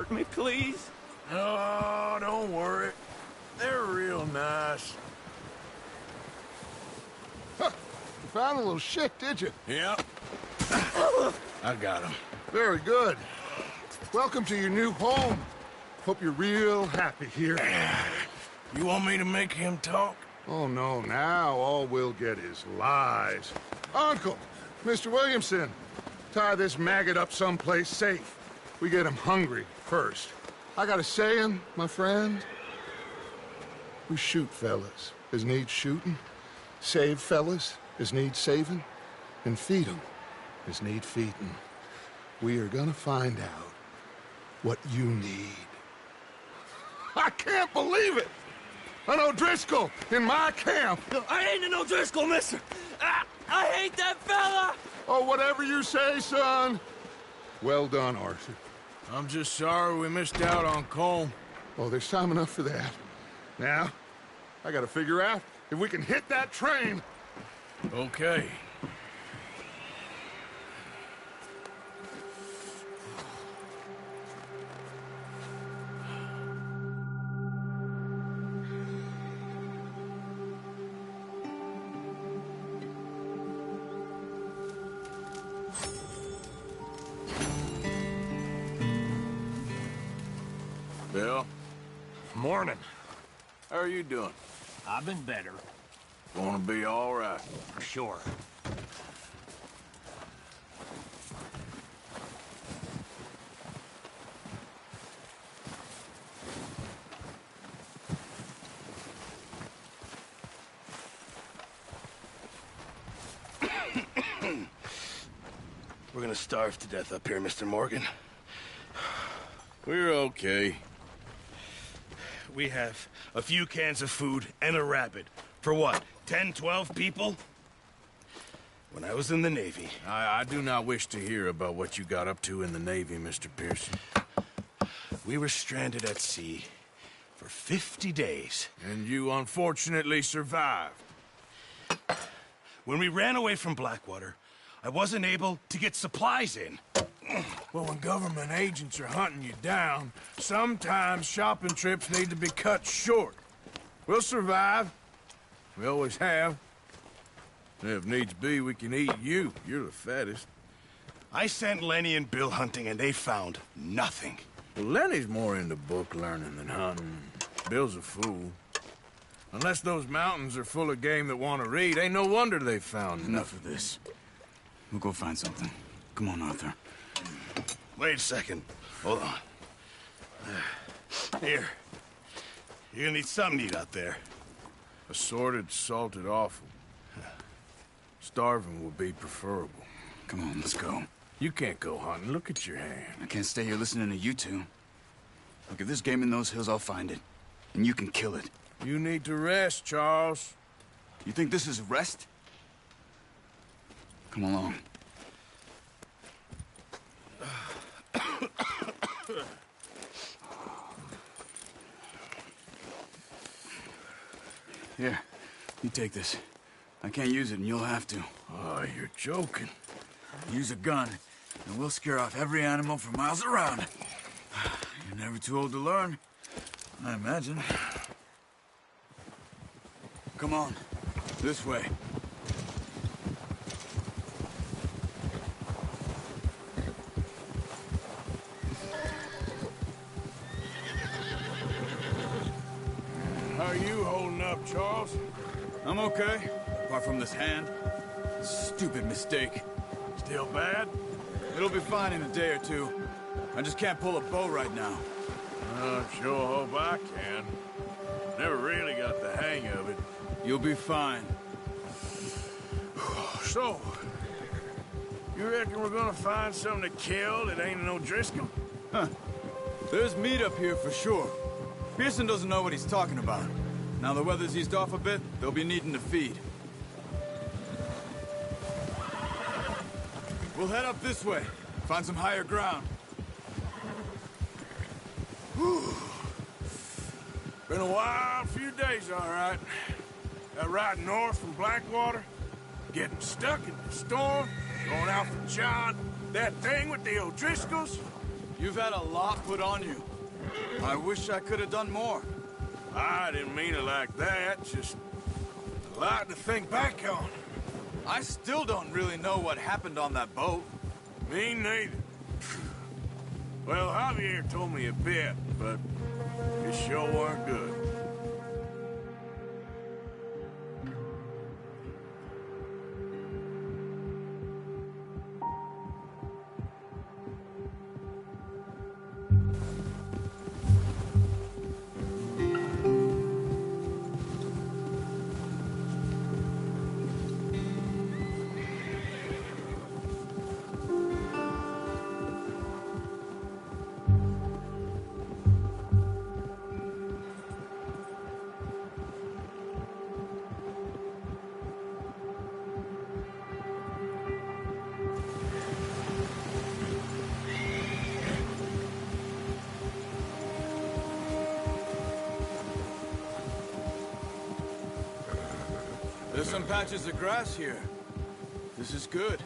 hurt me, please? Oh, don't worry. They're real nice. Huh. You found a little shit, did you? Yep. I got him. Very good. Welcome to your new home. Hope you're real happy here. You want me to make him talk? Oh, no, now all we'll get is lies. Uncle, Mr. Williamson, tie this maggot up someplace safe. We get him hungry first. I got a saying, my friend. We shoot fellas as need shooting, save fellas as need saving, and feed 'em as need feeding. We are gonna find out what you need. I can't believe it! An O'Driscoll in my camp! No, I ain't an O'Driscoll, mister! I hate that fella! Oh, whatever you say, son. Well done, Arthur. I'm just sorry we missed out on Colm. Oh, there's time enough for that. Now, I gotta figure out if we can hit that train. Okay. Bill? Morning. How are you doing? I've been better. Gonna be all right. For sure. We're gonna starve to death up here, Mr. Morgan. We're okay. We have a few cans of food and a rabbit. For what, 10, 12 people? When I was in the Navy... I do not wish to hear about what you got up to in the Navy, Mr. Pearson. We were stranded at sea for 50 days. And you unfortunately survived. When we ran away from Blackwater, I wasn't able to get supplies in. Well, when government agents are hunting you down, sometimes shopping trips need to be cut short. We'll survive. We always have. And if needs be, we can eat you. You're the fattest. I sent Lenny and Bill hunting, and they found nothing. Well, Lenny's more into book learning than hunting. Bill's a fool. Unless those mountains are full of game that want to read, ain't no wonder they found Enough of this. We'll go find something. Come on, Arthur. Wait a second. Hold on. Here. You're gonna need something to eat out there. Assorted, salted offal. Starving would be preferable. Come on, let's go. You can't go hunting. Look at your hand. I can't stay here listening to you two. Look, if there's game in those hills, I'll find it. And you can kill it. You need to rest, Charles. You think this is rest? Come along. Here, you take this. I can't use it, and you'll have to. Oh, you're joking. Use a gun, and we'll scare off every animal for miles around. You're never too old to learn, I imagine. Come on, this way. How are you holding up, Charles? I'm okay, apart from this hand. Stupid mistake. Still bad? It'll be fine in a day or two. I just can't pull a bow right now. I sure hope I can. Never really got the hang of it. You'll be fine. So, you reckon we're gonna find something to kill that ain't an O'Driscoll? Huh. There's meat up here for sure. Pearson doesn't know what he's talking about. Now the weather's eased off a bit, they'll be needing to feed. We'll head up this way. Find some higher ground. Whew. Been a wild few days, all right. That ride north from Blackwater, getting stuck in the storm, going out from John, that thing with the O'Driscolls. You've had a lot put on you. I wish I could have done more. I didn't mean it like that, just a lot to think back on. I still don't really know what happened on that boat. Me neither. Well, Javier told me a bit, but it sure weren't good. There's some patches of grass here. This is good.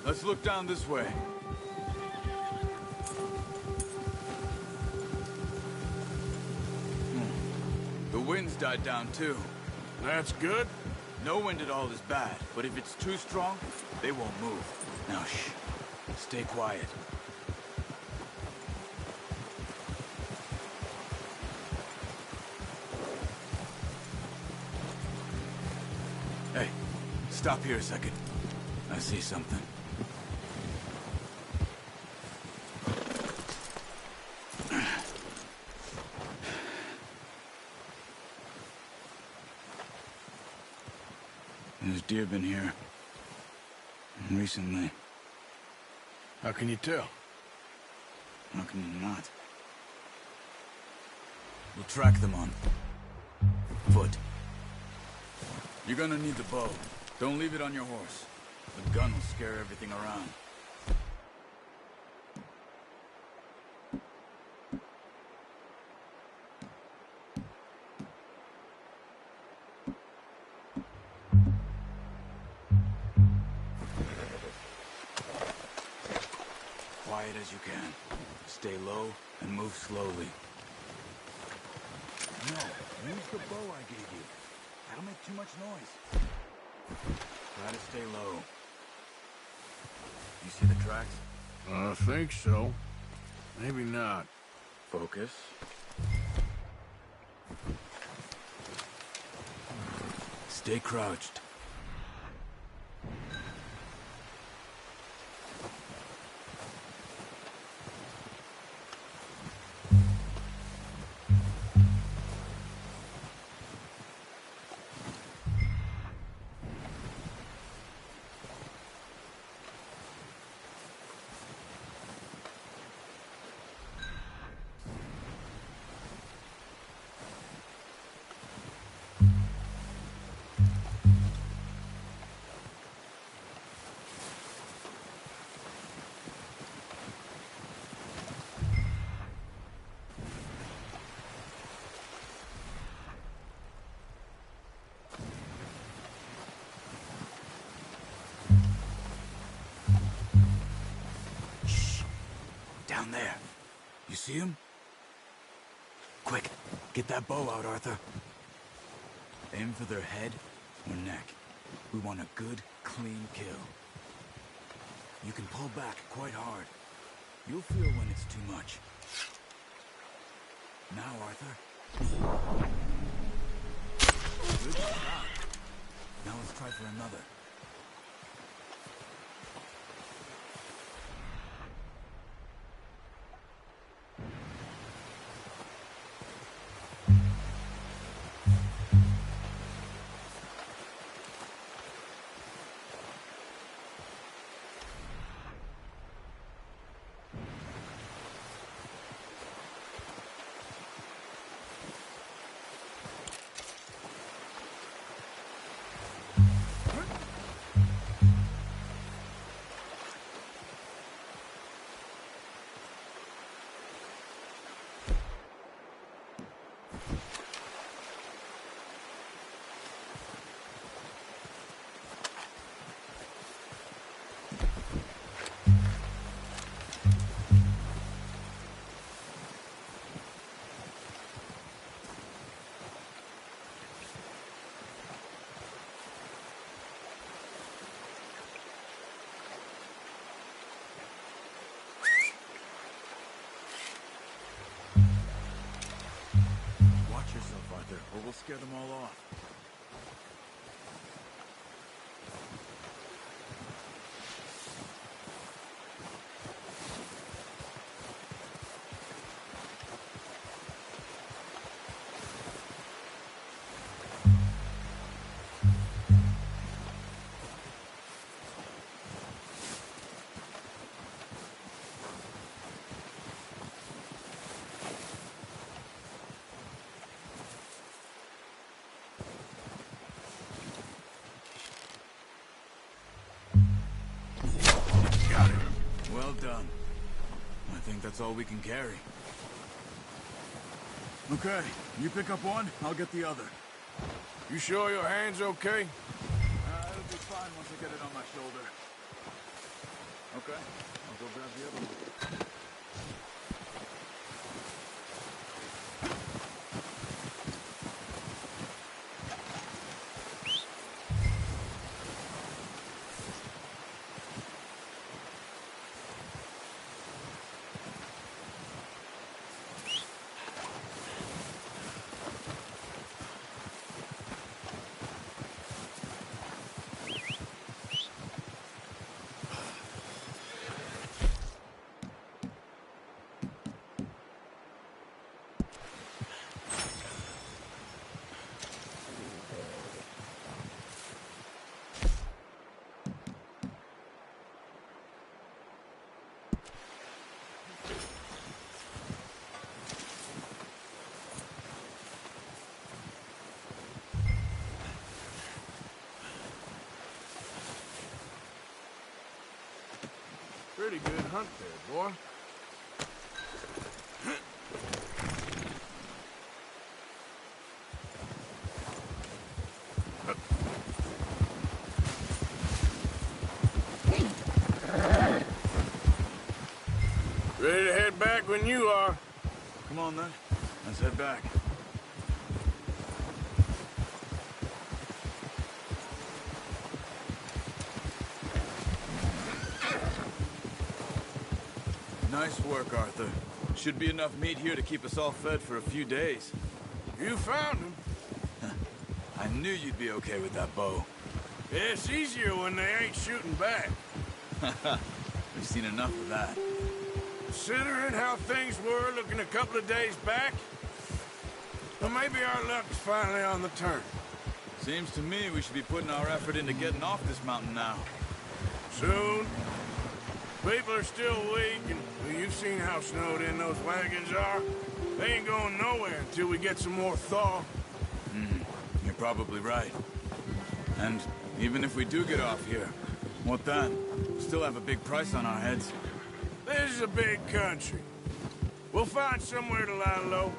Let's look down this way. The wind's died down too. That's good. No wind at all is bad, but if it's too strong, they won't move. Now shh. Stay quiet. Hey, stop here a second. I see something. There's deer been here. Recently. How can you tell? How can you not? We'll track them on foot. You're gonna need the bow. Don't leave it on your horse. The gun will scare everything around. Quiet as you can. Stay low and move slowly. No, use the bow I gave you. That'll make too much noise. Try to stay low. You see the tracks? I think so. Maybe not. Focus. Stay crouched. Down there. You see him? Quick, get that bow out, Arthur. Aim for their head or neck. We want a good, clean kill. You can pull back quite hard. You'll feel when it's too much. Now, Arthur. Good shot. Now let's try for another. we'll scare them all off. Well done. I think that's all we can carry. Okay, you pick up one, I'll get the other. You sure your hand's okay? It'll be fine once I get it on my shoulder. Okay, I'll go grab the other one. Pretty good hunt there, boy. Ready to head back when you are. Come on then, let's head back. Nice work, Arthur. Should be enough meat here to keep us all fed for a few days. You found him. I knew you'd be okay with that bow. Yeah, it's easier when they ain't shooting back. We've seen enough of that. Considering how things were looking a couple of days back, well, maybe our luck's finally on the turn. Seems to me we should be putting our effort into getting off this mountain now. Soon. People are still weak, and well, you've seen how snowed in those wagons are. They ain't going nowhere until we get some more thaw. You're probably right. And even if we do get off here, what then? We still have a big price on our heads. This is a big country. We'll find somewhere to lie low.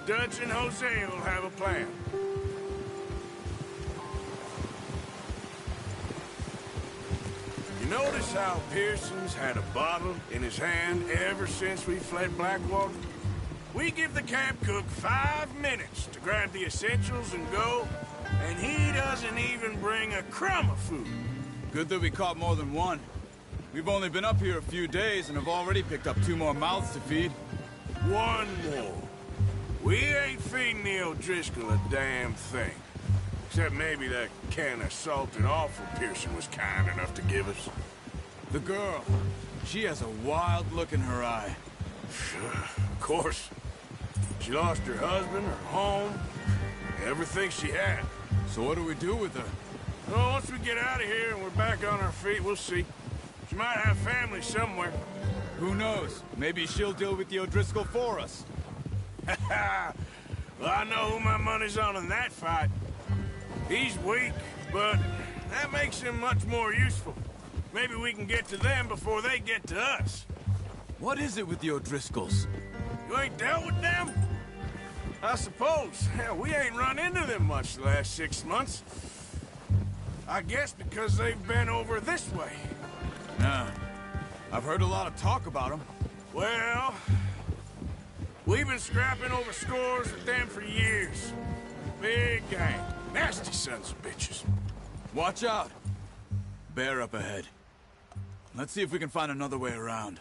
Dutch and Jose will have a plan. You notice how Pearson's had a bottle in his hand ever since we fled Blackwater? We give the camp cook 5 minutes to grab the essentials and go, and he doesn't even bring a crumb of food. Good that we caught more than one. We've only been up here a few days and have already picked up 2 more mouths to feed. 1 more. We ain't feeding the O'Driscoll a damn thing. Except maybe that can of salted offal Pearson was kind enough to give us. The girl, she has a wild look in her eye. Of course. She lost her husband, her home, everything she had. So what do we do with her? Well, once we get out of here and we're back on our feet, we'll see. She might have family somewhere. Who knows? Maybe she'll deal with the O'Driscoll for us. Well, I know who my money's on in that fight. He's weak, but that makes him much more useful. Maybe we can get to them before they get to us. What is it with the O'Driscolls? You ain't dealt with them? I suppose. Hell, we ain't run into them much the last 6 months. I guess because they've been over this way. Yeah. I've heard a lot of talk about them. Well, we've been scrapping over scores with them for years. Big gang. Nasty sons of bitches. Watch out. Bear up ahead. Let's see if we can find another way around.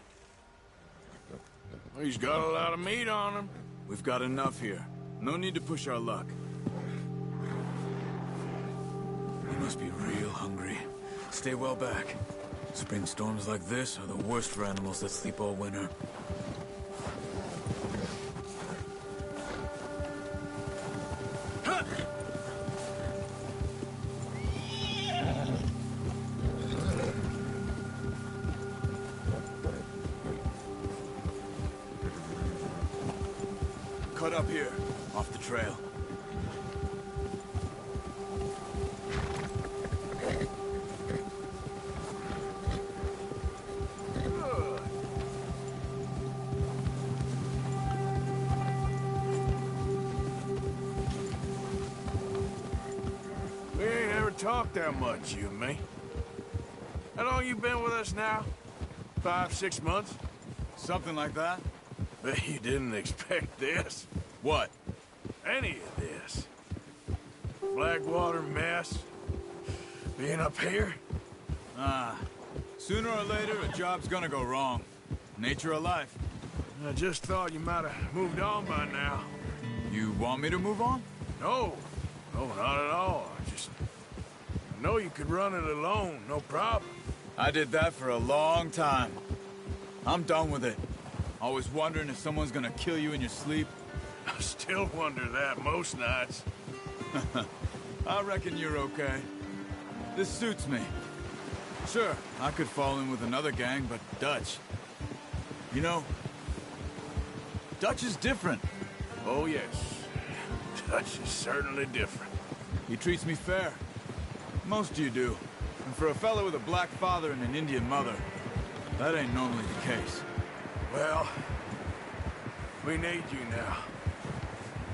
He's got a lot of meat on him. We've got enough here. No need to push our luck. must be real hungry. Stay well back. Spring storms like this are the worst for animals that sleep all winter. Cut up here, off the trail. We ain't ever talked that much, you and me. How long you been with us now? 5, 6 months? Something like that? Bet you didn't expect this. What? Any of this. Blackwater mess. Being up here? Sooner or later, a job's gonna go wrong. Nature of life. I just thought you might have moved on by now. You want me to move on? No. No, not at all. I know you could run it alone, no problem. I did that for a long time. I'm done with it. Always wondering if someone's gonna kill you in your sleep. I still wonder that most nights. I reckon you're okay. This suits me. Sure, I could fall in with another gang, but Dutch... You know, Dutch is different. Oh, yes. Dutch is certainly different. He treats me fair. Most of you do. And for a fella with a black father and an Indian mother, that ain't normally the case. Well, we need you now.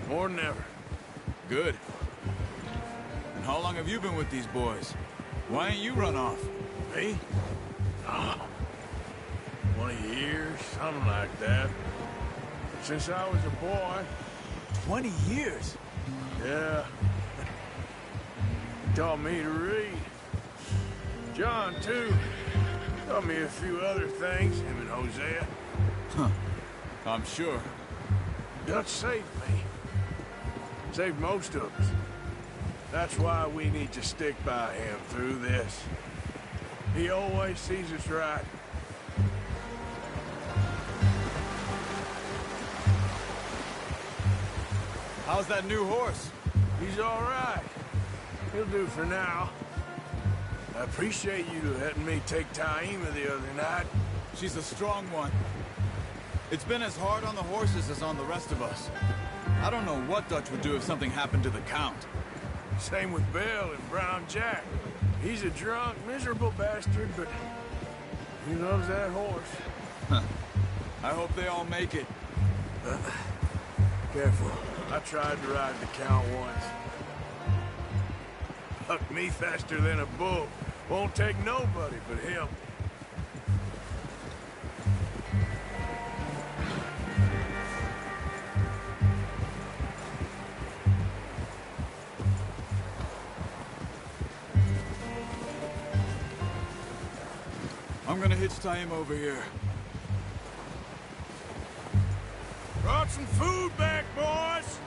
More than ever. Good. And how long have you been with these boys? Why ain't you run off? Me? Oh, 20 years, something like that. Since I was a boy. 20 years? Yeah. Taught me to read. John, too. Taught me a few other things, him and Hosea. Huh. I'm sure. Dutch saved me. Saved most of us. That's why we need to stick by him through this. He always sees us right. How's that new horse? He's all right. He'll do for now. I appreciate you letting me take Taima the other night. She's a strong one. It's been as hard on the horses as on the rest of us. I don't know what Dutch would do if something happened to the Count. Same with Bill and Brown Jack. He's a drunk, miserable bastard, but he loves that horse. I hope they all make it. Careful. I tried to ride the Count once. Bucked me faster than a bull. Won't take nobody but him. I'm gonna hitch tie him over here. Brought some food back, boys!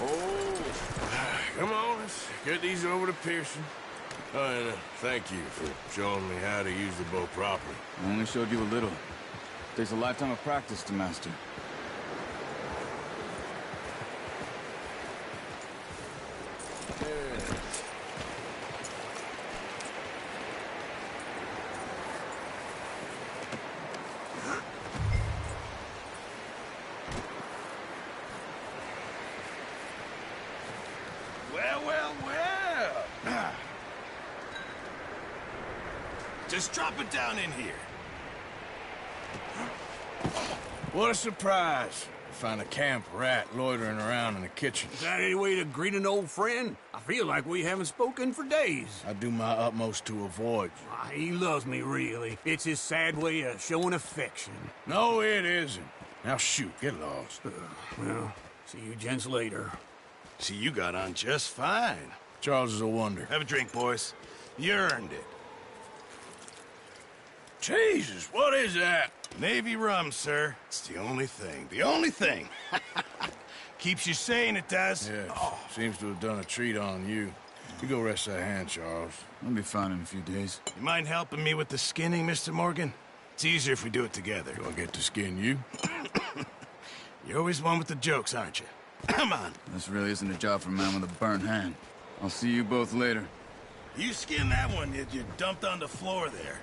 Oh, come on, let's get these over to Pearson. Oh, and thank you for showing me how to use the bow properly. I only showed you a little. Takes a lifetime of practice to master. Well. Just drop it down in here. What a surprise. Find a camp rat loitering around in the kitchen. Is that any way to greet an old friend? I feel like we haven't spoken for days. I do my utmost to avoid you. He loves me, really. It's his sad way of showing affection. No, it isn't. Now shoot, get lost. Well, see you gents later. See, you got on just fine. Charles is a wonder. Have a drink, boys. You earned it. Jesus, what is that? Navy rum, sir. It's the only thing. The only thing. Keeps you sane, it does. Yeah, seems to have done a treat on you. You go rest that hand, Charles. I'll be fine in a few days. You mind helping me with the skinning, Mr. Morgan? It's easier if we do it together. Do I get to skin you? You're always one with the jokes, aren't you? Come on. This really isn't a job for a man with a burnt hand. I'll see you both later. You skinned that one you dumped on the floor there.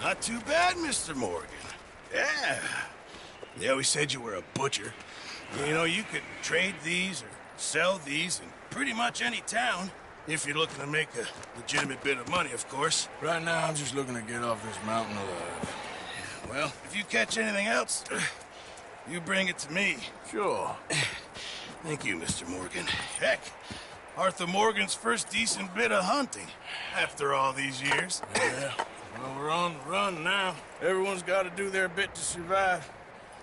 Not too bad, Mr. Morgan. Yeah. They always said you were a butcher. You know, you could trade these or sell these in pretty much any town. If you're looking to make a legitimate bit of money, of course. Right now, I'm just looking to get off this mountain alive. Well, if you catch anything else, you bring it to me. Sure. Thank you, Mr. Morgan. Heck, Arthur Morgan's first decent bit of hunting after all these years. Yeah. Well, we're on the run now. Everyone's got to do their bit to survive.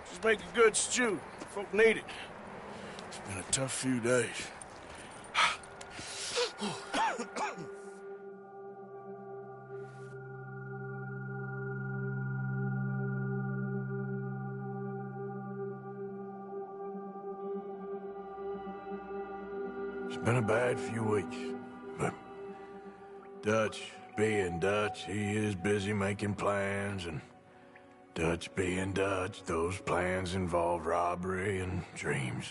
Just make a good stew. Folk need it. It's been a tough few days. It's been a bad few weeks, but Dutch being Dutch, he is busy making plans, and Dutch being Dutch, those plans involve robbery and dreams.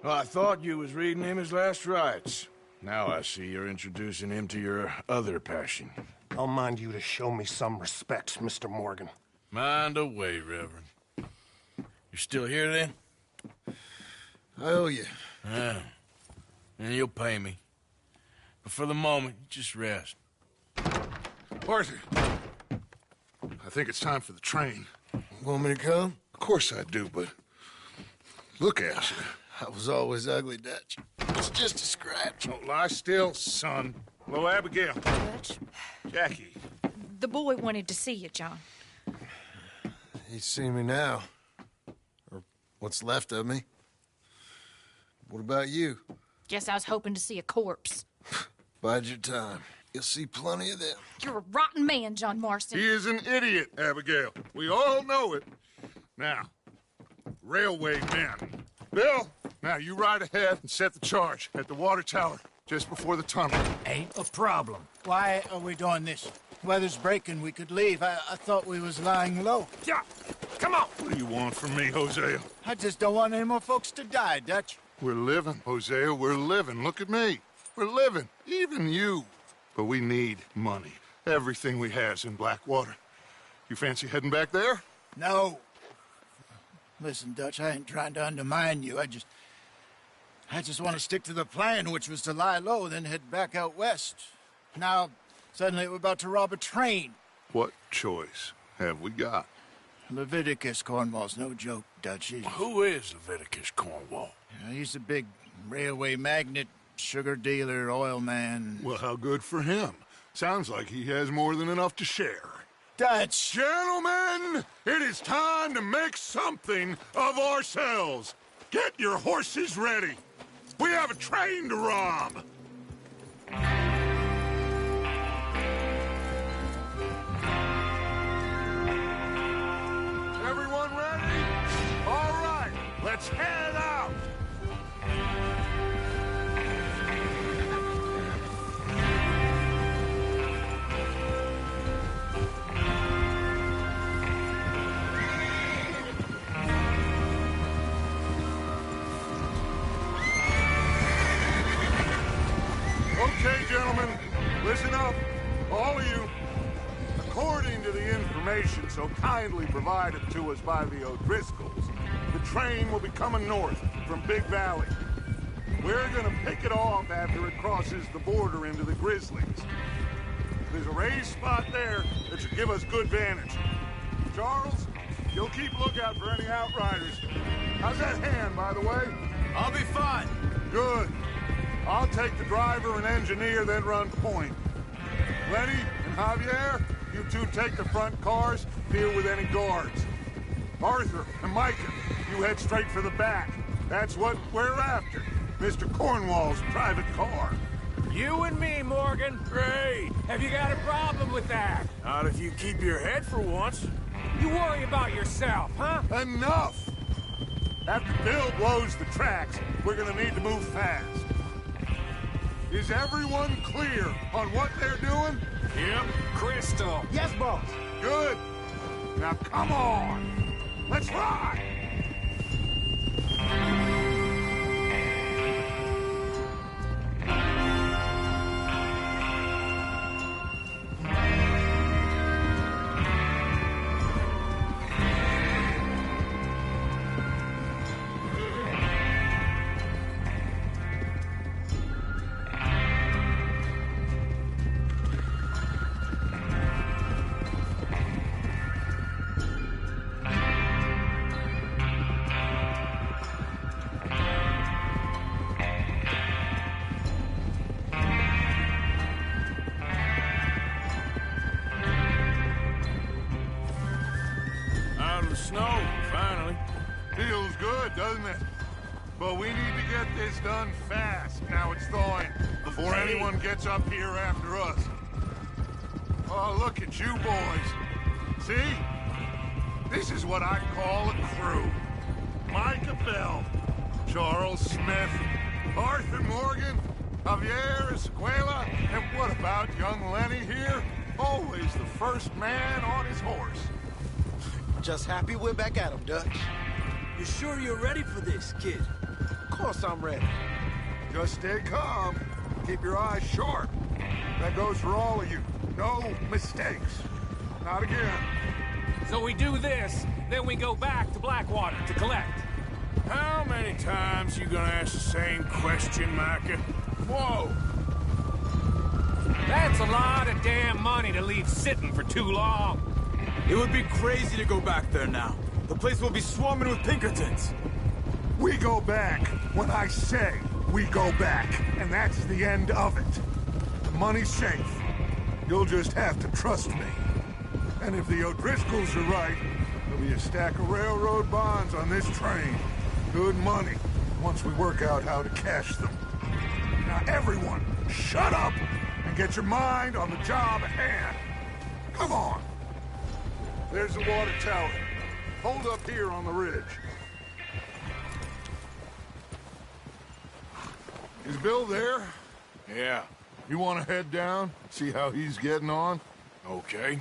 Well, I thought you was reading him his last rites. Now I see you're introducing him to your other passion. I'll mind you to show me some respect, Mr. Morgan. Mind away, Reverend. You're still here, then? I owe you. Yeah. And you'll pay me. But for the moment, just rest. Arthur, I think it's time for the train. Want me to come? Of course I do, but look at you. I was always ugly, Dutch. It's just a scratch. Don't lie still, son. Hello, Abigail. Dutch, Jackie. the boy wanted to see you, John. He's seen me now. Or what's left of me. What about you? Guess I was hoping to see a corpse. Bide your time. You'll see plenty of them. You're a rotten man, John Marston. He is an idiot, Abigail. We all know it. Now, railway men. Bill, now you ride ahead and set the charge at the water tower just before the tunnel. Ain't a problem. Why are we doing this? Weather's breaking. We could leave. I thought we was lying low. Yeah, come on. What do you want from me, Hosea? I just don't want any more folks to die, Dutch. We're living, Hosea. We're living. Look at me. We're living. Even you. But we need money. Everything we has in Blackwater. You fancy heading back there? No. Listen, Dutch, I ain't trying to undermine you. I just want to stick to the plan, which was to lie low, then head back out west. Now, suddenly we're about to rob a train. What choice have we got? Leviticus Cornwall's no joke, Dutch. Who is Leviticus Cornwall? He's a big railway magnate, sugar dealer, oil man. Well, how good for him. Sounds like he has more than enough to share. Dutch! Gentlemen, it is time to make something of ourselves. Get your horses ready. We have a train to rob. Everyone ready? All right, let's head out. Okay, gentlemen, listen up, all of you. According to the information so kindly provided to us by the O'Driscolls, the train will be coming north from Big Valley. We're gonna pick it off after it crosses the border into the Grizzlies. There's a raised spot there that should give us good vantage. Charles, you'll keep lookout for any outriders. How's that hand, by the way? I'll be fine. Good. I'll take the driver and engineer, then run point. Lenny and Javier, you two take the front cars, deal with any guards. Arthur and Micah, you head straight for the back. That's what we're after. Mr. Cornwall's private car. You and me, Morgan. Great. Have you got a problem with that? Not if you keep your head for once. You worry about yourself, huh? Enough! After Bill blows the tracks, we're gonna need to move fast. Is everyone clear on what they're doing? Yep. Crystal. Yes, boss. Good. Now come on. Let's ride! Out of the snow, finally. Feels good, doesn't it? But we need to get this done fast. Now it's thawing, before anyone gets up here after us. Oh, look at you boys. See? This is what I call a crew. Micah Bell, Charles Smith, Arthur Morgan, Javier Escuela, and what about young Lenny here? Always the first man on his horse. Just happy we're back at 'em, Dutch. You sure you're ready for this, kid? Of course I'm ready. Just stay calm. Keep your eyes sharp. That goes for all of you. No mistakes. Not again. So we do this, then we go back to Blackwater to collect. How many times you gonna ask the same question, Micah? Whoa! That's a lot of damn money to leave sitting for too long. It would be crazy to go back there now. The place will be swarming with Pinkertons. We go back when I say we go back, and that's the end of it. The money's safe. You'll just have to trust me. And if the O'Driscolls are right, there'll be a stack of railroad bonds on this train. Good money, once we work out how to cash them. Now everyone, shut up and get your mind on the job at hand. Come on. There's the water tower. Hold up here on the ridge. Is Bill there? Yeah, You want to head down, see how he's getting on? okay.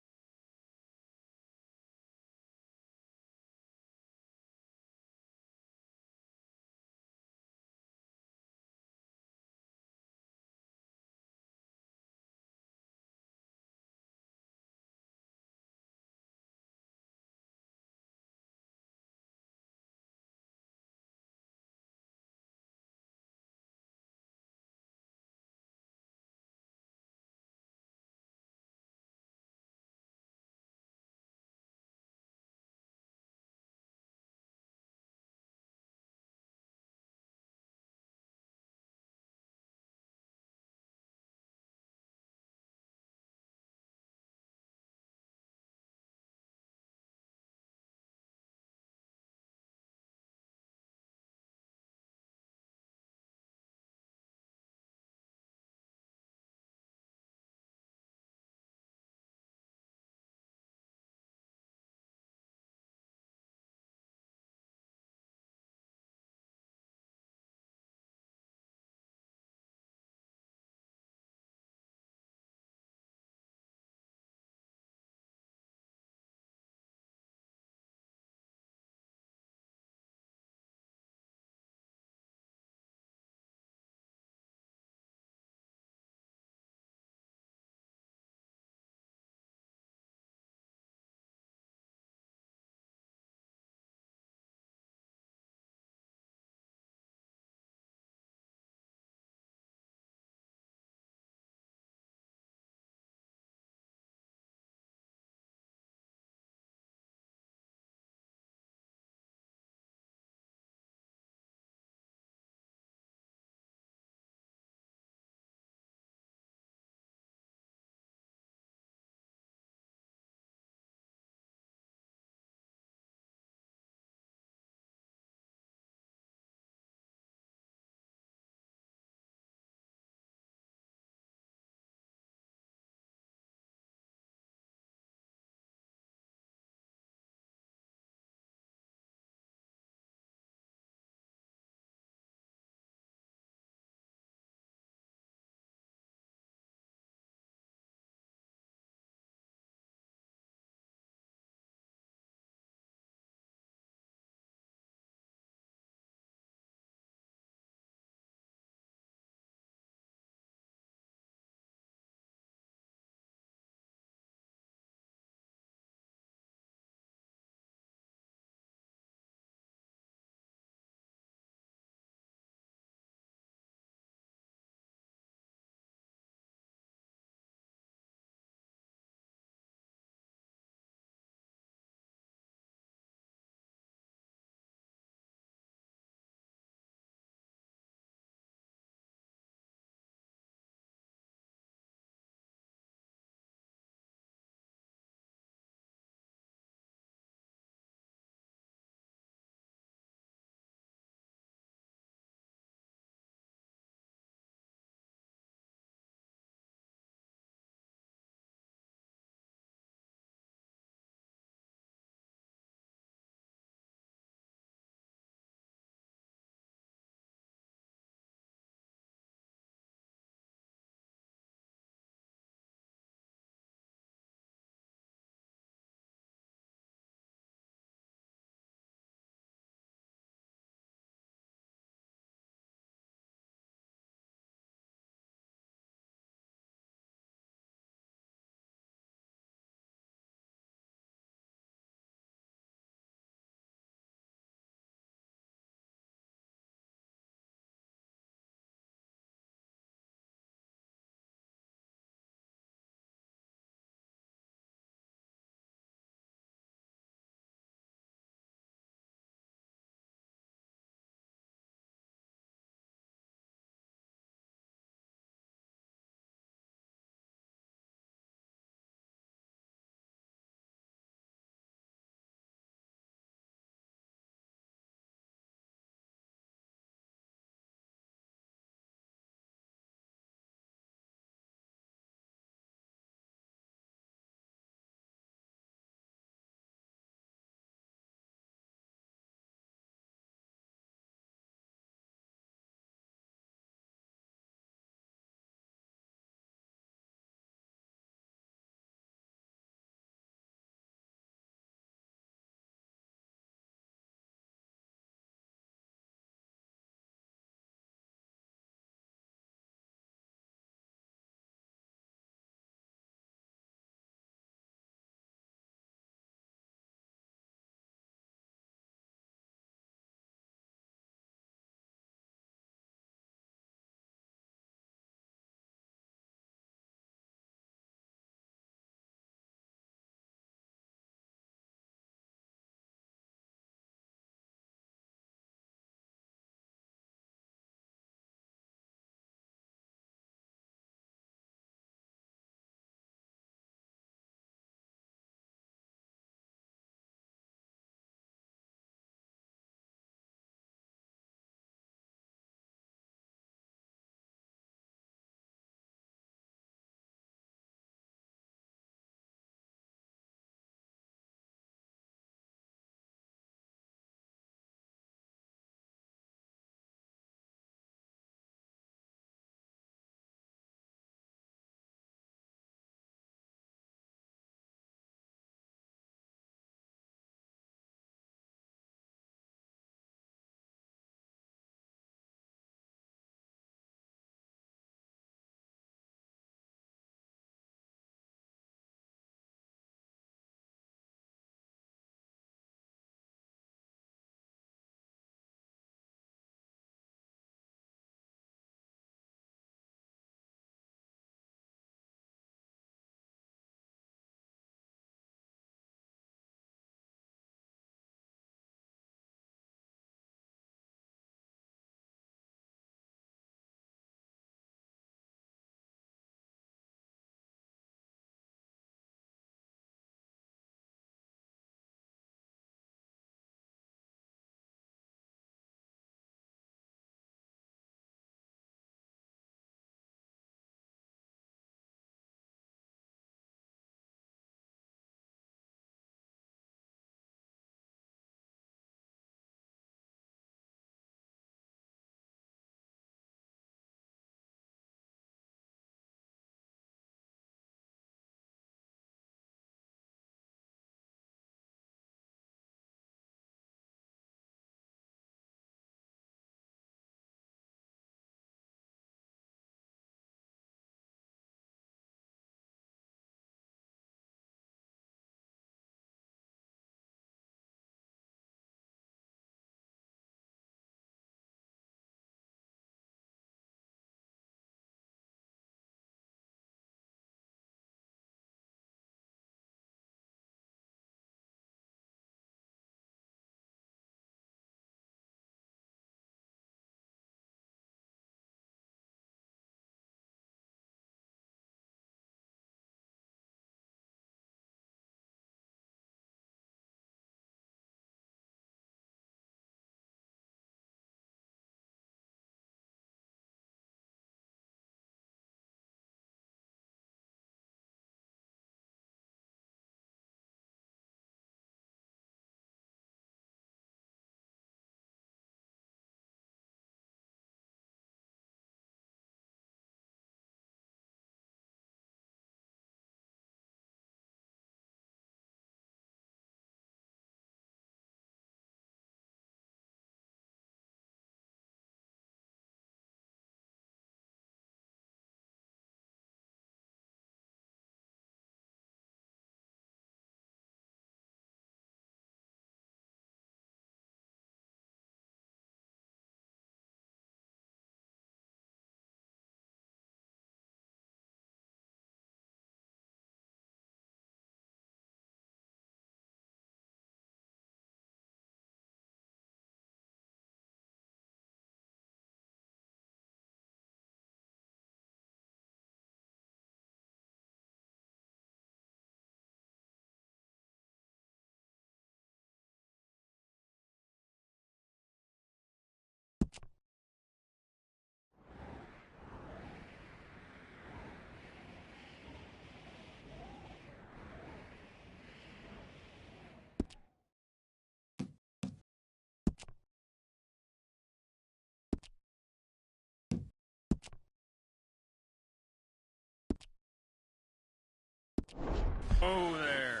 Oh, there.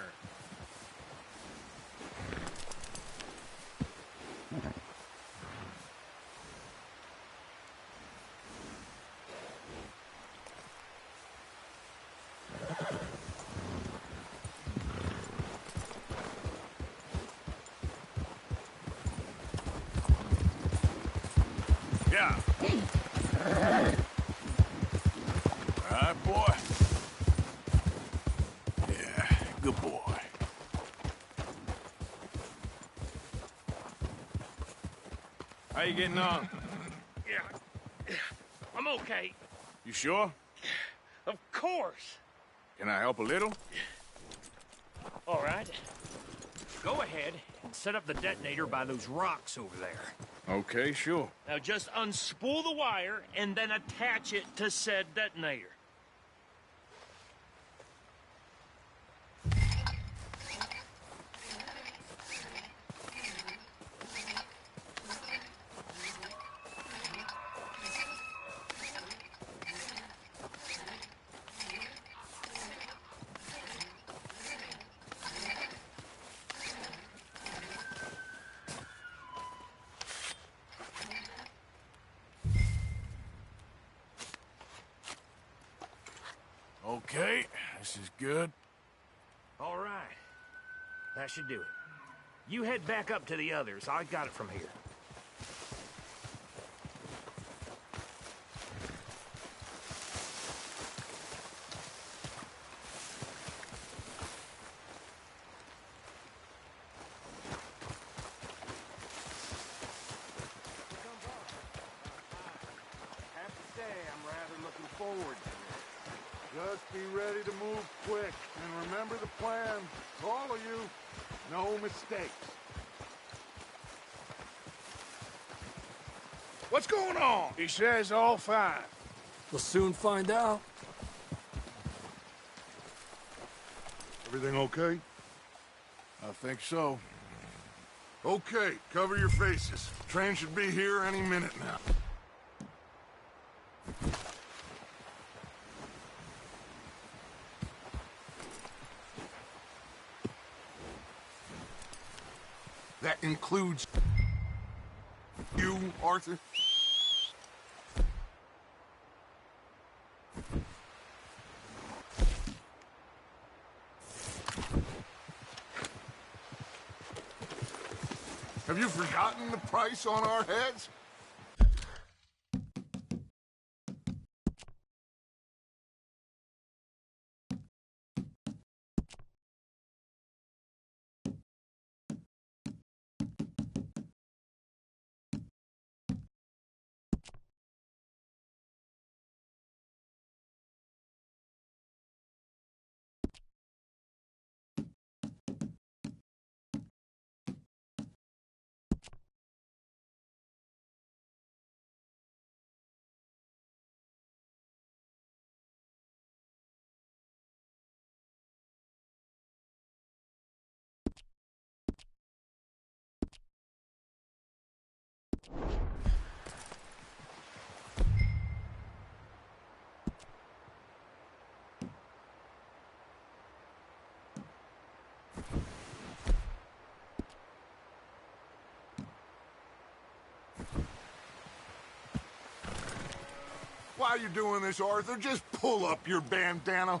Yeah. All right, boy. Yeah, good boy. How you getting on? Yeah, I'm okay. You sure? Of course. Can I help a little? All right. Go ahead and set up the detonator by those rocks over there. Okay, sure. Now just unspool the wire and then attach it to said detonator. Okay, this is good. All right. That should do it. You head back up to the others. I got it from here. Have to say, I'm rather looking forward to it. Just be ready to move quick, and remember the plan. To all of you, no mistakes. What's going on? He says all fine. We'll soon find out. Everything okay? I think so. Okay, cover your faces. Train should be here any minute now. That includes you, Arthur? Have you forgotten the price on our heads? While you're doing this, Arthur, just pull up your bandana.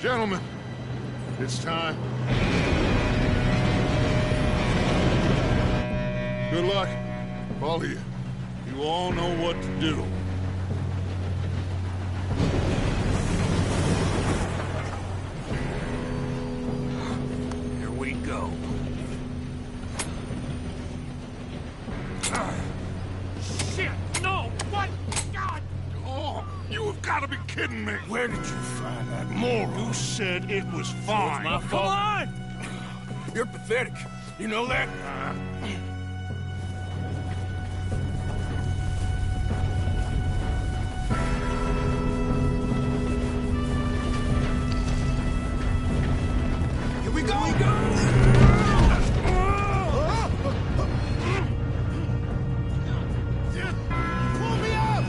Gentlemen, it's time. Good luck, all of you. You all know what to do. Here we go. Shit! No! What? God! Oh, you have got to be kidding me. Where did you find that moron? You said it was fine. Come on! You're pathetic. You know that? Here we go! Pull me up!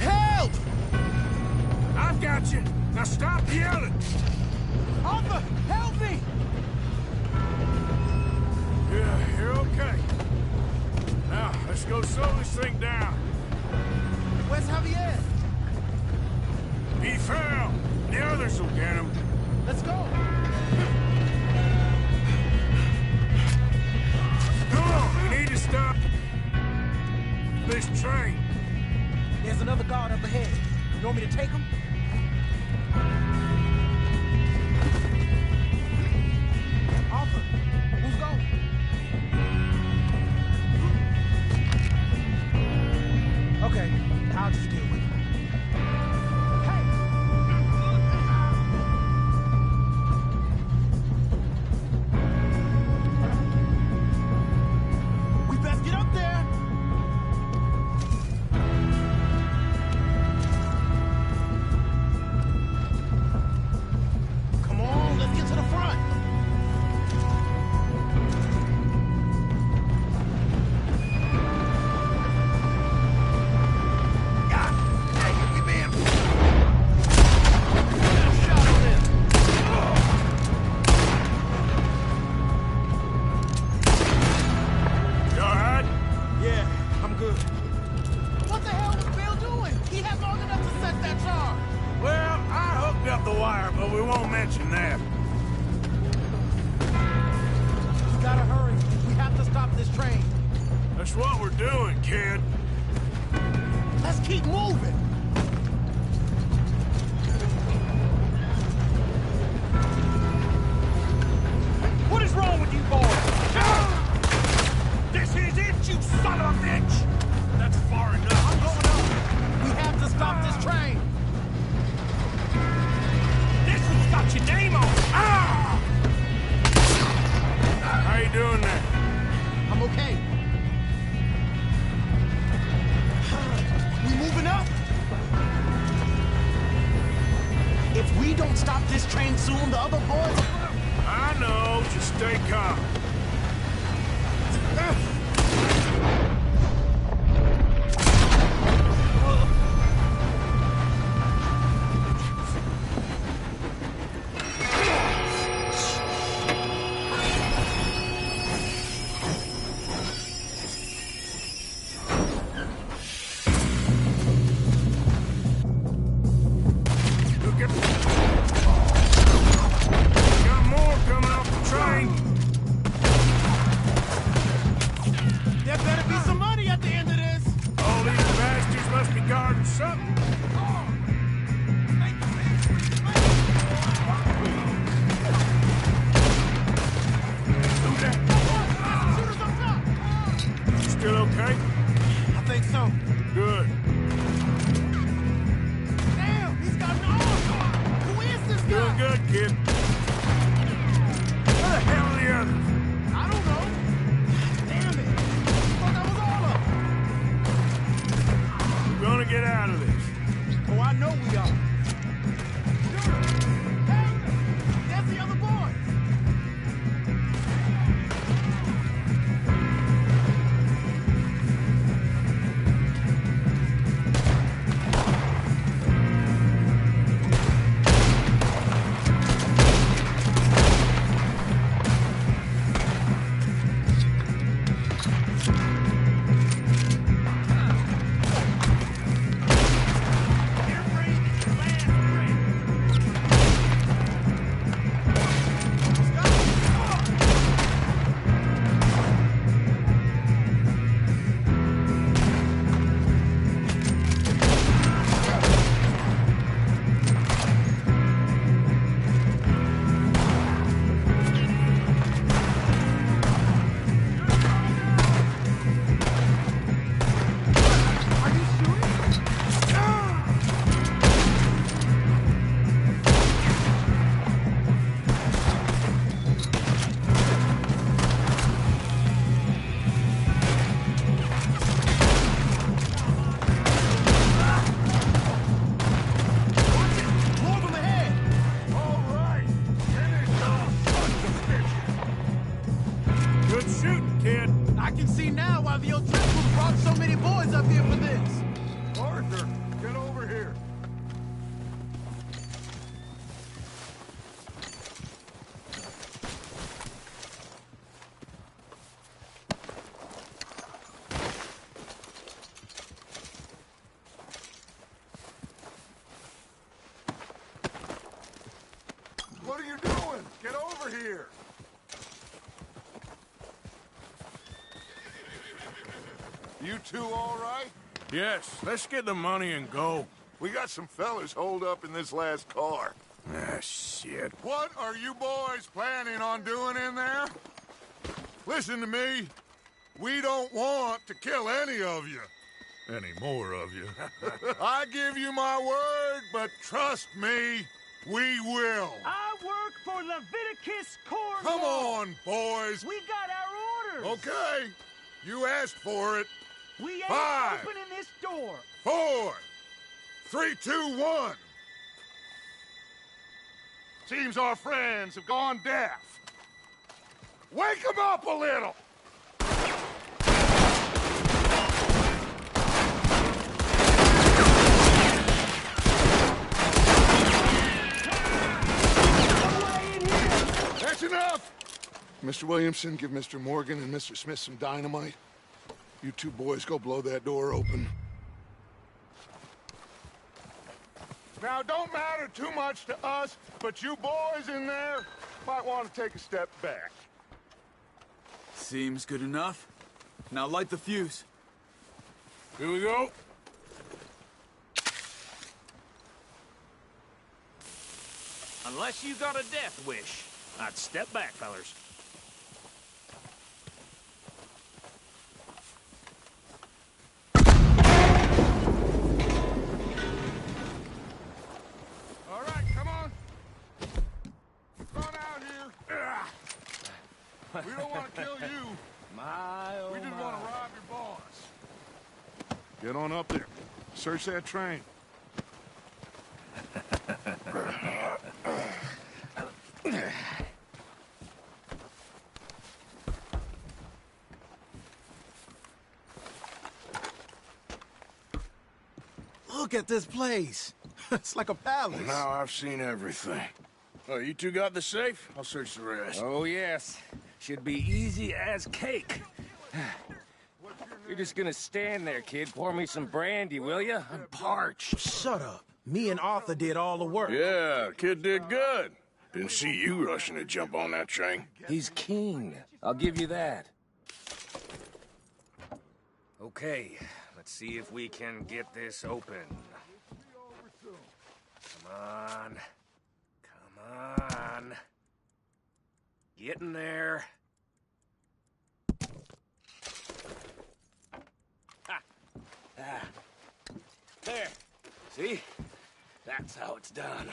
Help! I've got you. Now stop yelling. Arthur, help me! Yeah, you're okay. Now, let's go slow this thing down. Where's Javier? He fell. The others will get him. Let's go! Come on, we need to stop this train. There's another guard up ahead. You want me to take him? Arthur, who's going? Okay, I'll just deal with it. We best get up there! Come on, let's get to the front! You all right? Yeah, I'm good. What the hell was Bill doing? He had long enough to set that charge. Well, I hooked up the wire, but we won't mention that. We gotta hurry. We have to stop this train. That's what we're doing, kid. Let's keep moving. What is wrong with you boys? This is it, you son of a bitch! That's far enough. I'm going up. We have to stop this train. This one's got your name on it. Ah! How you doing there? I'm okay. We moving up? If we don't stop this train soon, the other boys... I know, just stay calm. Look at... Got more coming off the train. There better be some money at the end of this. All these bastards must be guarding something. Who that? Shooters up top. You still okay? I think so. Good. Damn, he's got an arm. Who is this Doing guy? good, kid. Where the hell are the others? I don't know. Damn it. I thought that was all of them. We're gonna get out of this. Oh, I know we are. Hey, there's the other boys. Air free, land You two all right? Yes, let's get the money and go. We got some fellas holed up in this last car. Ah, shit. What are you boys planning on doing in there? Listen to me. We don't want to kill any of you. Any more of you. I give you my word, but trust me, we will. I work for Leviticus Corps. Come on, boys. We got our orders. Okay. You asked for it. We ain't 5, opening this door. 4, 3, 2, 1. Seems our friends have gone deaf. Wake them up a little! That's enough! Mr. Williamson, give Mr. Morgan and Mr. Smith some dynamite. You two boys go blow that door open. Now, don't matter too much to us, but you boys in there might want to take a step back. Seems good enough. Now light the fuse. Here we go. Unless you got a death wish, I'd step back, fellers. All right, come on. Run out here. We don't want to kill you. We just want to rob your boss. Get on up there. Search that train. Look at this place. It's like a palace. Now I've seen everything. Oh, you two got the safe? I'll search the rest. Oh, yes. Should be easy as cake. You're just gonna stand there, kid. Pour me some brandy, will you? I'm parched. Shut up. Me and Arthur did all the work. Yeah, kid did good. Didn't see you rushing to jump on that train. He's keen. I'll give you that. Okay, let's see if we can get this open. Come on. Come on. Get in there. There. See? That's how it's done.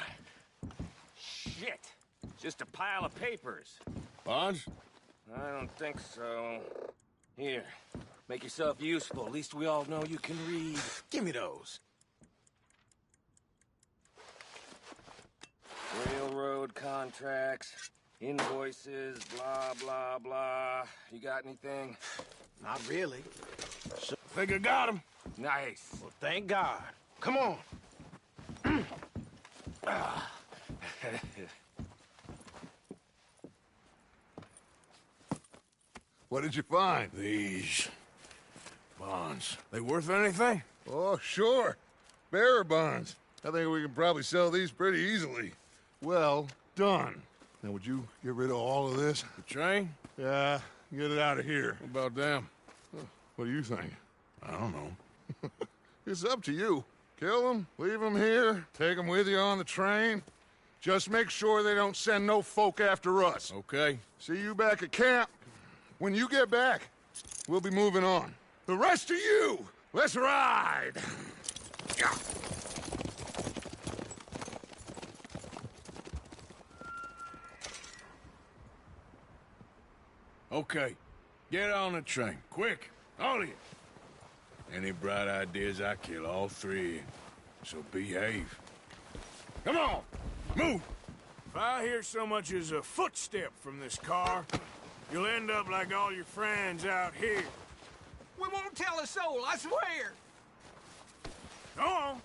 Shit. Just a pile of papers. Bonds? I don't think so. Here. Make yourself useful. At least we all know you can read. Give me those. Railroad contracts, invoices, blah, blah, blah. You got anything? Not really. Think I got him. Nice. Well, thank God. Come on. What did you find? These bonds. They worth anything? Oh, sure. Bearer bonds. I think we can probably sell these pretty easily. Well done. Now, would you get rid of all of this? The train? Yeah, get it out of here. What about them? What do you think? I don't know. It's up to you. Kill them, leave them here, take them with you on the train. Just make sure they don't send no folk after us. Okay. See you back at camp. When you get back, we'll be moving on. The rest of you, let's ride! Yeah. Okay. Get on the train. Quick. All of you. Any bright ideas, I kill all three. So behave. Come on! Move! If I hear so much as a footstep from this car, you'll end up like all your friends out here. We won't tell a soul, I swear. Go on!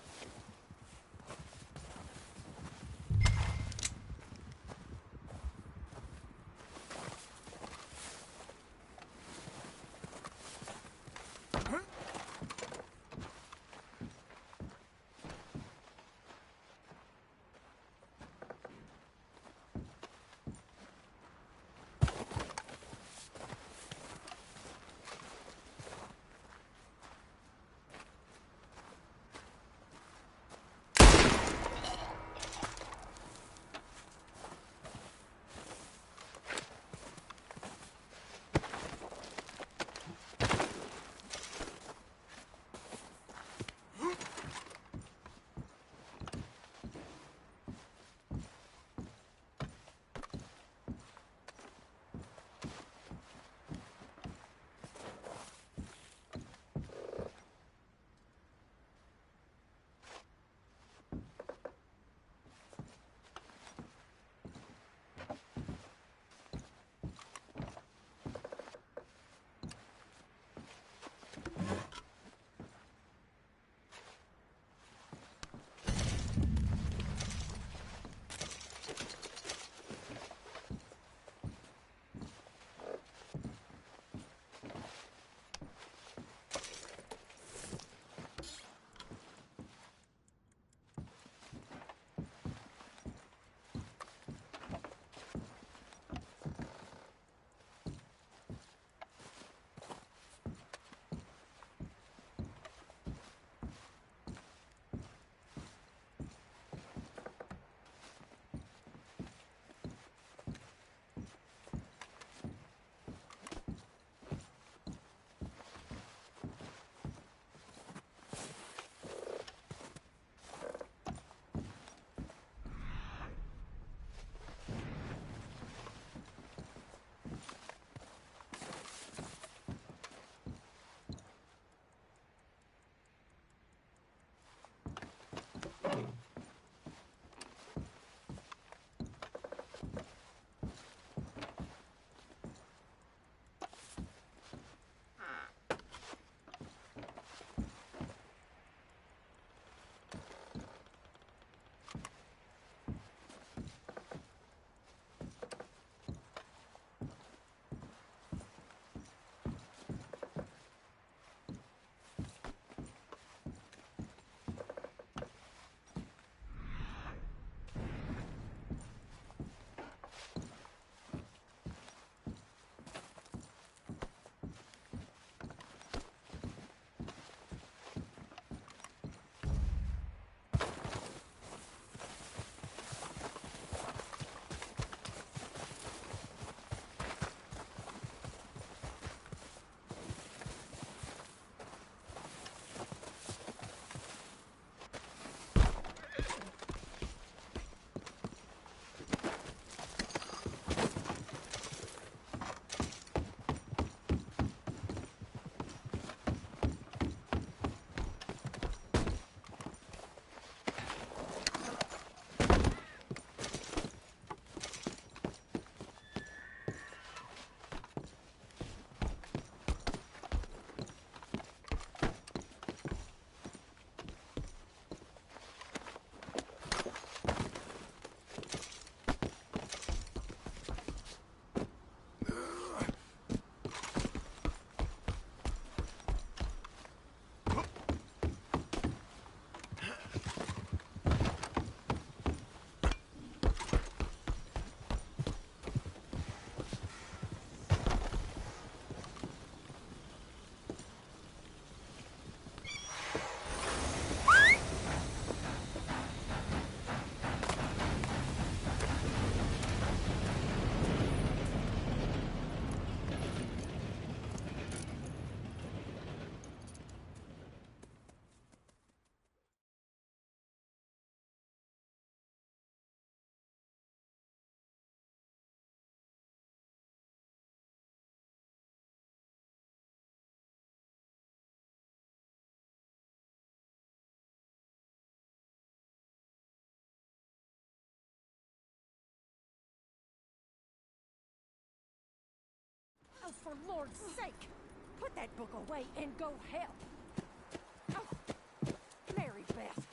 for Lord's sake! Put that book away and go help! Oh, Mary Beth.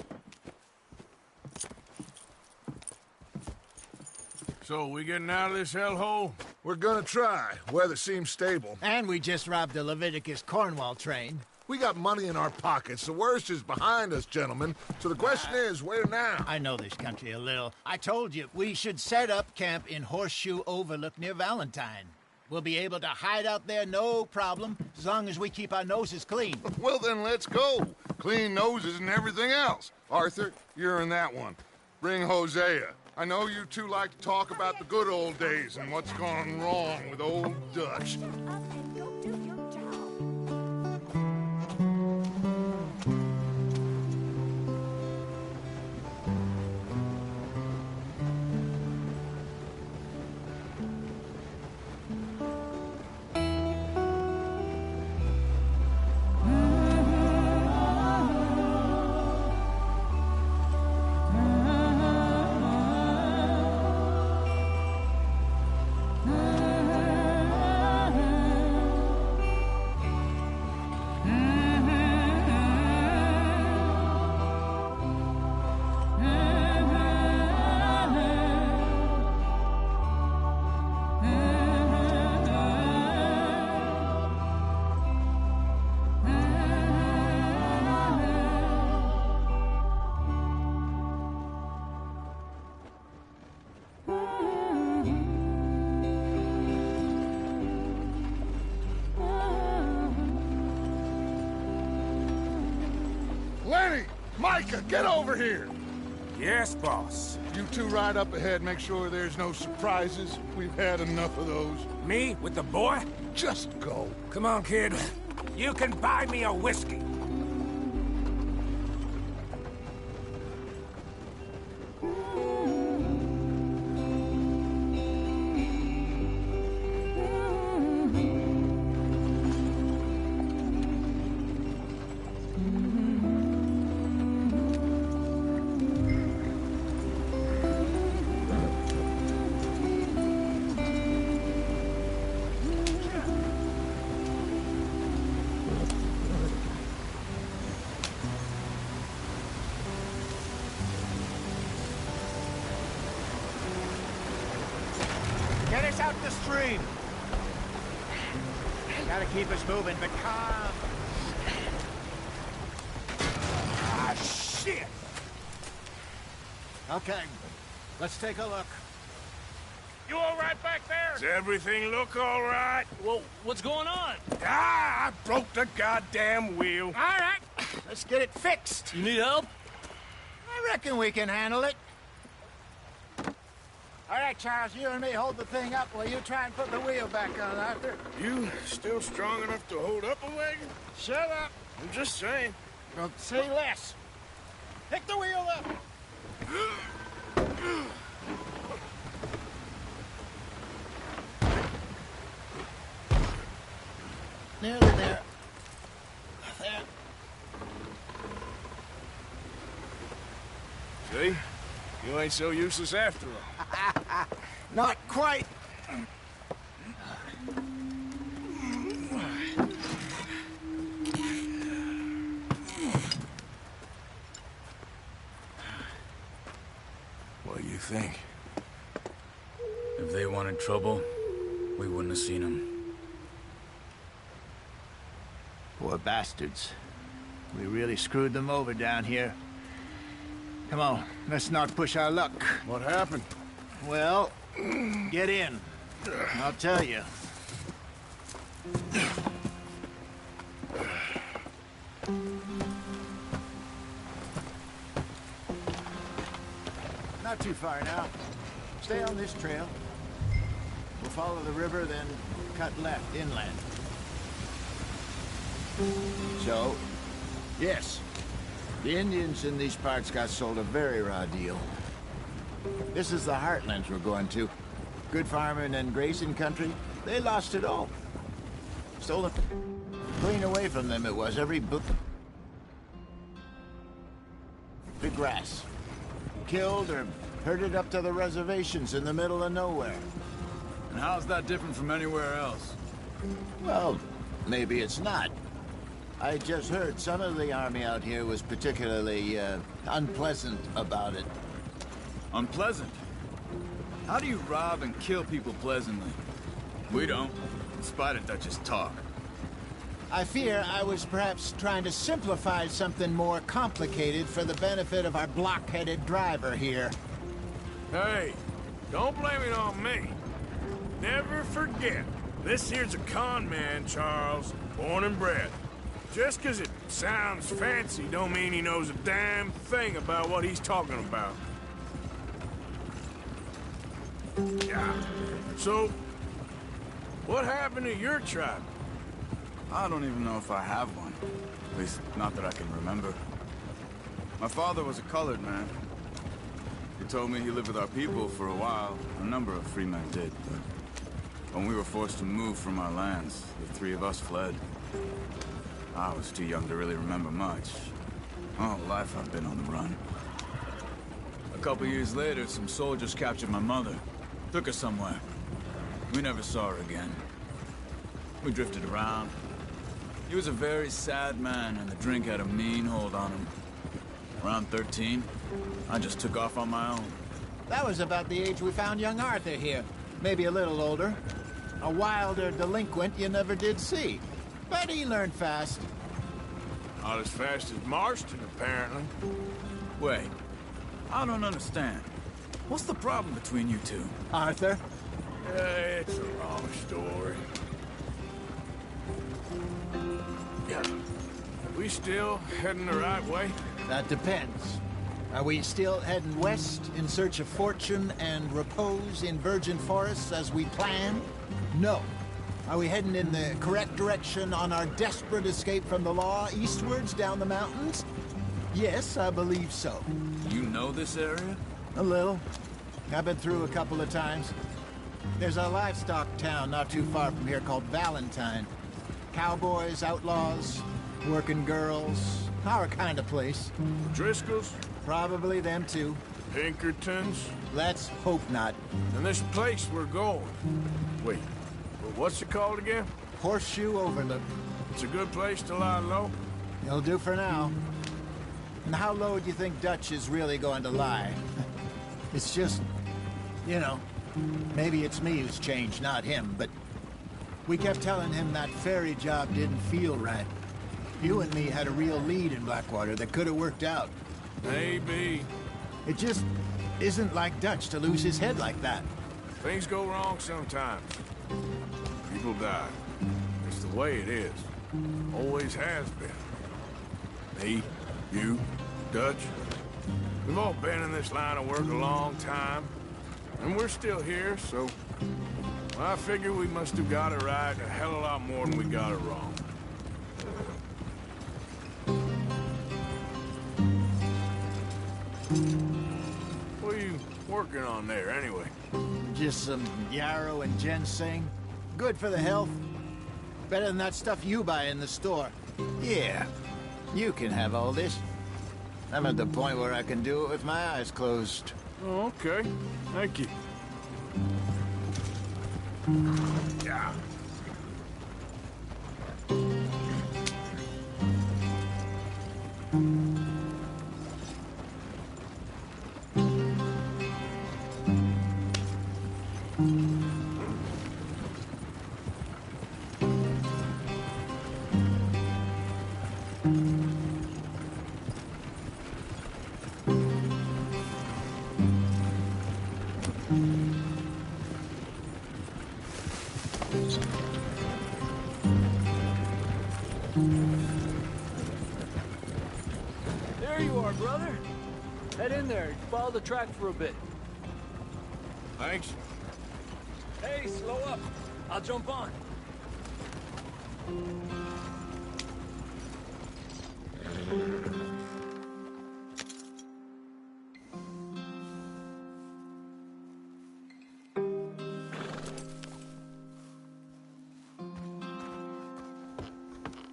So, we getting out of this hellhole? We're gonna try. Weather seems stable. And we just robbed the Leviticus Cornwall train. We got money in our pockets. The worst is behind us, gentlemen. So the question is, where now? I know this country a little. I told you, we should set up camp in Horseshoe Overlook near Valentine. We'll be able to hide out there, no problem, as long as we keep our noses clean. Well, then let's go. Clean noses and everything else. Arthur, you're in that one. Bring Hosea. I know you two like to talk about the good old days and what's gone wrong with old Dutch. Lenny! Micah, get over here! Yes, boss. You two ride up ahead, make sure there's no surprises. We've had enough of those. Me with the boy? Just go. Come on, kid. You can buy me a whiskey. Get us out the stream. Gotta keep us moving, but calm. Ah, shit! Okay, let's take a look. You all right back there? Does everything look all right? Well, what's going on? Ah, I broke the goddamn wheel. All right, let's get it fixed. You need help? I reckon we can handle it. All right, Charles, you and me hold the thing up while you try and put the wheel back on, Arthur. You still strong enough to hold up a wagon? Shut up. I'm just saying. Don't say less. Pick the wheel up. Nearly there. There. See? You ain't so useless after all. Not quite. What do you think? If they wanted trouble, we wouldn't have seen them. Poor bastards. We really screwed them over down here. Come on, let's not push our luck. What happened? Well, get in. I'll tell you. Not too far now. Stay on this trail. We'll follow the river, then cut left inland. So, yes, the Indians in these parts got sold a very raw deal. This is the heartlands we're going to. Good farming and grazing country, they lost it all. Stolen clean away from them it was, every book. The grass. Killed or herded up to the reservations in the middle of nowhere. And how's that different from anywhere else? Well, maybe it's not. I just heard some of the army out here was particularly, unpleasant about it. Unpleasant? How do you rob and kill people pleasantly? We don't, in spite of Dutch's talk. I fear I was perhaps trying to simplify something more complicated for the benefit of our block-headed driver here. Hey, don't blame it on me. Never forget, this here's a con man, Charles, born and bred. Just 'cause it sounds fancy don't mean he knows a damn thing about what he's talking about. Yeah. So, what happened to your tribe? I don't even know if I have one. At least, not that I can remember. My father was a colored man. He told me he lived with our people for a while. A number of free men did, but when we were forced to move from our lands, the three of us fled. I was too young to really remember much. All life I've been on the run. A couple years later, some soldiers captured my mother. Took her somewhere. We never saw her again. We drifted around. He was a very sad man, and the drink had a mean hold on him. Around 13, I just took off on my own. That was about the age we found young Arthur here. Maybe a little older. A wilder delinquent you never did see. But he learned fast. Not as fast as Marston, apparently. Wait, I don't understand. What's the problem between you two? Arthur? It's a long story. Yeah. We still heading the right way? That depends. Are we still heading west in search of fortune and repose in virgin forests as we planned? No. Are we heading in the correct direction on our desperate escape from the law eastwards down the mountains? Yes, I believe so. You know this area? A little. I've been through a couple of times. There's a livestock town not too far from here called Valentine. Cowboys, outlaws, working girls, our kind of place. Driscolls? Probably them too. Pinkertons? Let's hope not. And this place we're going. Wait, what's it called again? Horseshoe Overlook. It's a good place to lie low? It'll do for now. And how low do you think Dutch is really going to lie? It's just, you know, maybe it's me who's changed, not him, but we kept telling him that ferry job didn't feel right. You and me had a real lead in Blackwater that could have worked out. Maybe. It just isn't like Dutch to lose his head like that. Things go wrong sometimes. People die. It's the way it is. Always has been. Me, you, Dutch. We've all been in this line of work a long time. And we're still here, so I figure we must have got it right a hell of a lot more than we got it wrong. What are you working on there, anyway? Just some yarrow and ginseng. Good for the health. Better than that stuff you buy in the store. Yeah, you can have all this. I'm at the point where I can do it with my eyes closed. Oh, okay. Thank you. Yeah. There you are, brother. Head in there. Follow the track for a bit. Thanks. Hey, slow up. I'll jump on.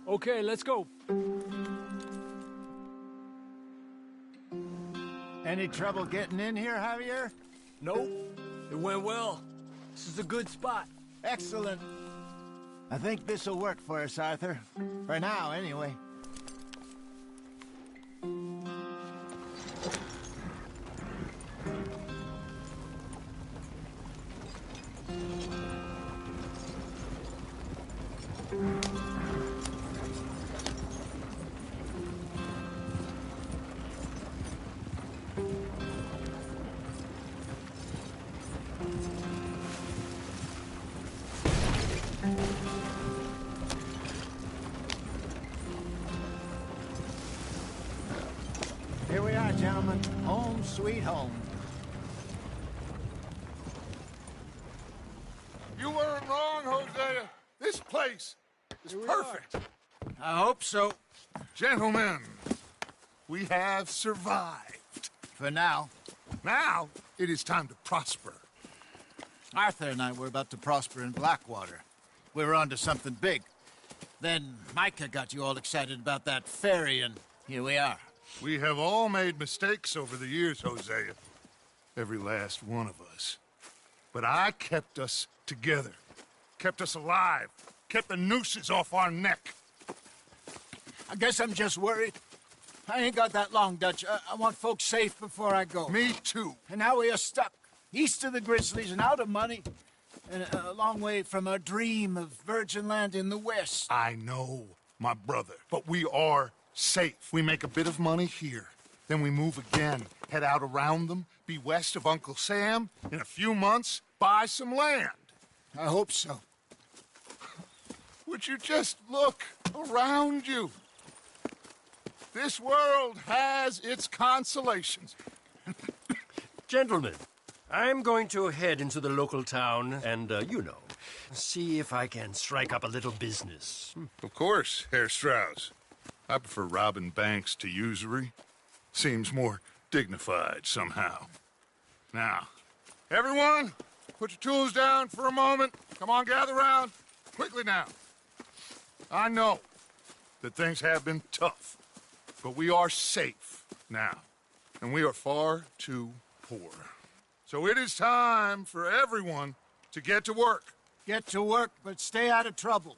Okay, let's go. Any trouble getting in here, Javier? Nope. It went well. This is a good spot. Excellent. I think this'll work for us, Arthur. For now, anyway. Here we are, gentlemen. Home sweet home. You weren't wrong, Hosea. This place is perfect. I hope so. Gentlemen, we have survived. For now. Now, it is time to prosper. Arthur and I were about to prosper in Blackwater. We were on to something big. Then Micah got you all excited about that ferry, and here we are. We have all made mistakes over the years, Hosea. Every last one of us. But I kept us together. Kept us alive. Kept the nooses off our neck. I guess I'm just worried. I ain't got that long, Dutch. I want folks safe before I go. Me too. And now we are stuck. East of the Grizzlies and out of money. And a long way from our dream of virgin land in the west. I know, my brother. But we are safe. We make a bit of money here. Then we move again. Head out around them. Be west of Uncle Sam. In a few months, buy some land. I hope so. Would you just look around you? This world has its consolations. Gentlemen, I'm going to head into the local town and, see if I can strike up a little business. Of course, Herr Strauss. I prefer robbing banks to usury. Seems more dignified somehow. Now, everyone, put your tools down for a moment. Come on, gather round. Quickly now. I know that things have been tough, but we are safe now, and we are far too poor. So it is time for everyone to get to work. Get to work, but stay out of trouble.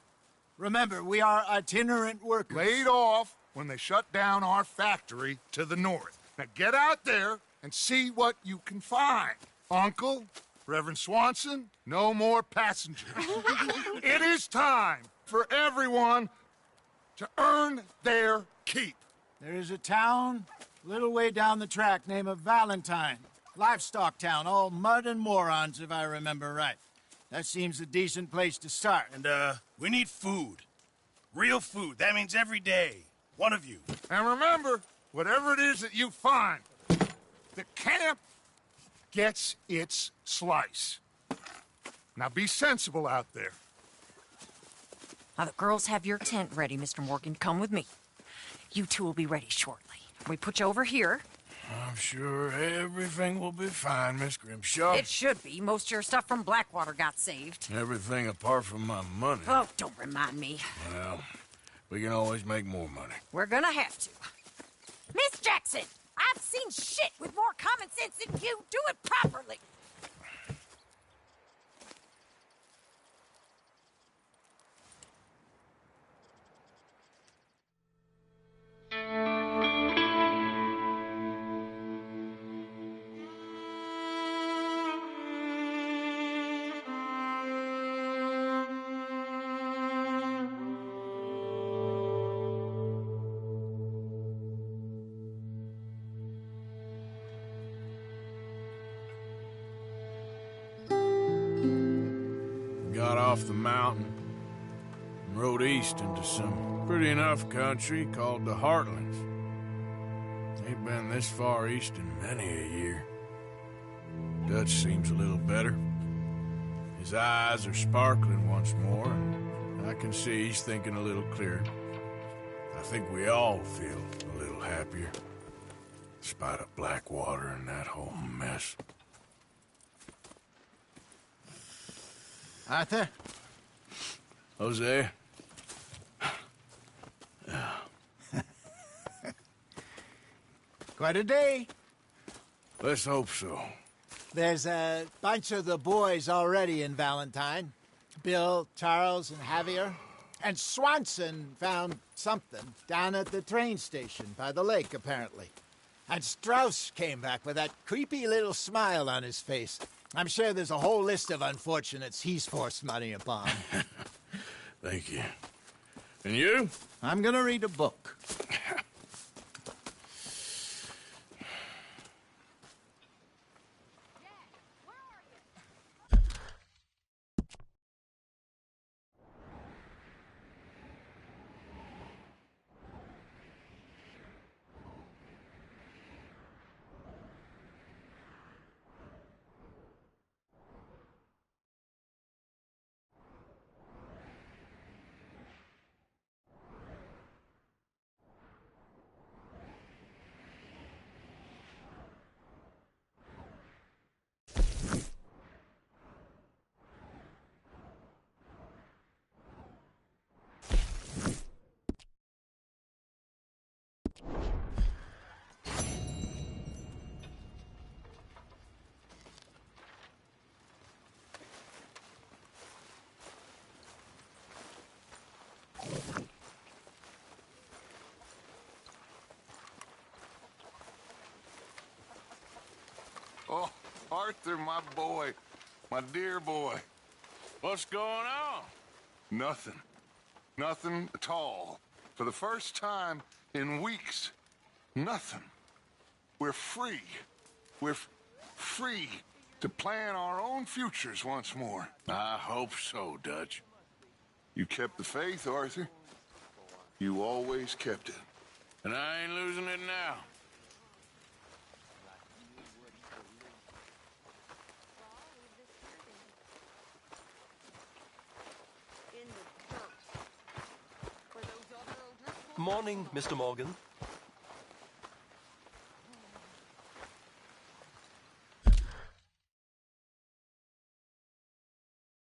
Remember, we are itinerant workers. Laid off when they shut down our factory to the north. Now get out there and see what you can find. Uncle, Reverend Swanson, no more passengers. It is time for everyone to earn their keep. There is a town a little way down the track named Valentine. Livestock town, all mud and morons, if I remember right. That seems a decent place to start. And, we need food. Real food. That means every day. One of you. And remember, whatever it is that you find, the camp gets its slice. Now be sensible out there. Now, the girls have your tent ready, Mr. Morgan. Come with me. You two will be ready shortly. We put you over here. I'm sure everything will be fine, Miss Grimshaw. It should be. Most of your stuff from Blackwater got saved. Everything apart from my money. Oh, don't remind me. Well, we can always make more money. We're gonna have to. Miss Jackson, I've seen shit with more common sense than you. Do it properly. Got off the mountain and rode east into some pretty enough country called the Heartlands. Ain't been this far east in many a year. Dutch seems a little better. His eyes are sparkling once more, and I can see he's thinking a little clearer. I think we all feel a little happier, despite of Blackwater and that whole mess. Arthur? Jose? Quite a day. Let's hope so. There's a bunch of the boys already in Valentine. Bill, Charles, and Javier. And Swanson found something down at the train station by the lake, apparently. And Strauss came back with that creepy little smile on his face. I'm sure there's a whole list of unfortunates he's forced money upon. Thank you. And you? I'm gonna read a book. Oh, Arthur, my boy. My dear boy. What's going on? Nothing. Nothing at all. For the first time in weeks. Nothing. We're free. We're free to plan our own futures once more. I hope so, Dutch. You kept the faith, Arthur. You always kept it. And I ain't losing it now. Morning, Mr. Morgan.